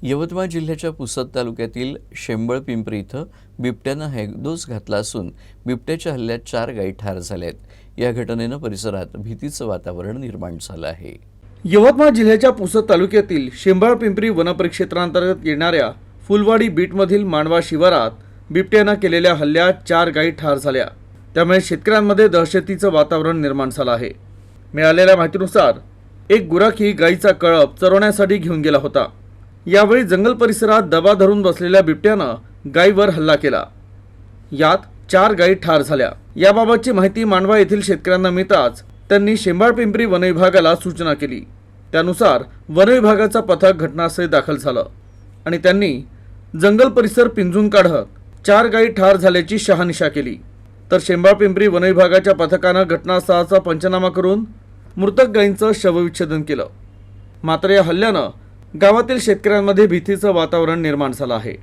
यवतमाळ जिल्ह्याच्या पुसद तालुक्यातील शेंबळपिंपरी इथं बिबट्यानं हेकदोस घातला असून बिबट्याच्या हल्ल्यात 4 गायी ठार झाल्या आहेत। या घटनेनं परिसरात भीतीचं वातावरण निर्माण झालं आहे। यवतमाळ जिल्ह्याच्या पुसद तालुक्यातील शेंबळपिंपरी वनपरिक्षेत्रांतर्गत येणाऱ्या फुलवाडी बीटमधील मांडवा शिवारात बिबट्यानं केलेल्या हल्ल्यात 4 गायी ठार झाल्या। त्यामुळे शेतकऱ्यांमध्ये दहशतीचं वातावरण निर्माण झालं आहे। मिळालेल्या माहितीनुसार एक गुराखी गायीचा कळप चरवण्यासाठी घेऊन गेला होता। यावेळी जंगल परिसरात दबा धरून बसलेल्या बिबट्यानं गायीवर हल्ला केला। यात 4 गायी ठार झाल्या। याबाबतची माहिती मांडवा येथील शेतकऱ्यांना मिळताच त्यांनी शेंबळपिंपरी वनविभागाला सूचना केली। त्यानुसार वनविभागाचा पथक घटनास्थळी दाखल झालं आणि त्यांनी जंगल परिसर पिंजून काढत 4 गायी ठार झाल्याची शहानिशा केली। तर शेंबळपिंपरी वनविभागाच्या पथकानं घटनास्थळाचा पंचनामा करून मृतक गायींचं शवविच्छेदन केलं। मात्र या हल्ल्यानं गावातील शेतकऱ्यांमध्ये भीतीचं वातावरण निर्माण झालं आहे।